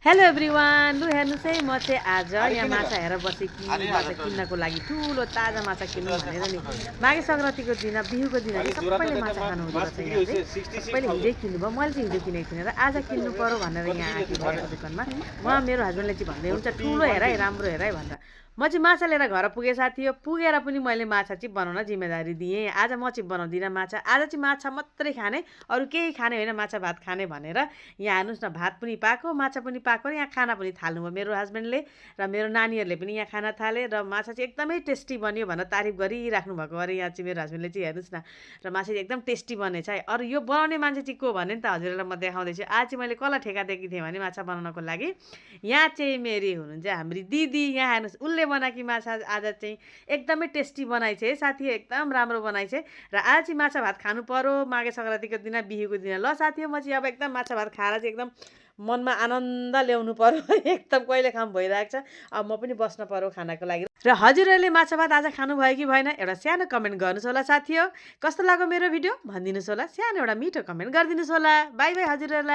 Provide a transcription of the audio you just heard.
Hello everyone लु हेर्नुहोस् है म चाहिँ आज यहाँ माछा हेरेर बसेँ कि माछा किन्नको लागि ठुलो ताजा माछा किन्नु भनेर नि माघे सङ्क्रान्तिको दिन बिहुको दिन चाहिँ सबैले माछा खानु हुँदो रहेछ यहाँ चाहिँ सबैले हिजै किन्नुभयो मैले चाहिँ हिजो किनेको थिइनँ र आज किन्नु पर्यो भनेर यहाँ आएको भएको दोकानमा उहाँ मेरो हस्बेन्डले चाहिँ भन्दै हुन्छ ठुलो हेर है राम्रो हेर है भनेर म चाहिँ माछा लिएर घर पुगेँ साथी हो पुगेर पनि मैले माछा चाहिँ बनाउन जिम्मेदारी दिएँ आज म चाहिँ बनाउँदिनँ माछा आज चाहिँ माछा मात्रै खाने अरू केही खाने होइन माछा भात खाने भनेर यहाँ हेर्नुहोस् न भात पनि पाएको माछा पनि पाएको यहाँ खाना पनि थाल्नुभयो मेरो हस्बेन्डले र मेरो नानीहरूले पनि यहाँ खाना थाले र माछा चाहिँ एकदमै टेस्टी बन्यो भनेर तारिफ गरिराख्नु भएको अरे यहाँ चाहिँ मेरो हस्बेन्डले चाहिँ हेर्नुहोस् न र माछा चाहिँ एकदम टेस्टी बनेछ है अरू यो बनाउने मान्छे चाहिँ को भने नि त हजुरहरूलाई म देखाउँदैछु आज चाहिँ मैले कसलाई ठेका दिएकी थिएँ भने माछा बनाउनको लागि यहाँ चाहिँ मेरी हुनुहुन्छ हाम्री दिदी यहाँ हेर्नुहोस् उसले बनाएकी माछा आज चाहिँ एकदमै टेस्टी बनाइछ है साथी एकदम राम्रो बनाइछ र आज चाहिँ माछा भात खानु पर्यो माघे सङ्क्रान्तिको दिन बिहुको दिन ल साथी हो म चाहिँ अब एकदम माछा भात खाएर चाहिँ एकदम मनमा आनन्द ल्याउनु पर्यो एकदम कहिले खाम भइरहेको छ अब म पनि बस्न पर्यो खानाको लागि र हजुरहरूले माछा भात आज खानुभयो कि भएन एउटा सानो कमेन्ट गर्नुहोस् होला साथी हो कस्तो लाग्यो मेरो भिडियो भनिदिनुहोस् होला सानो एउटा मिठो कमेन्ट गरिदिनुहोस् होला बाई बाई हजुरहरूलाई।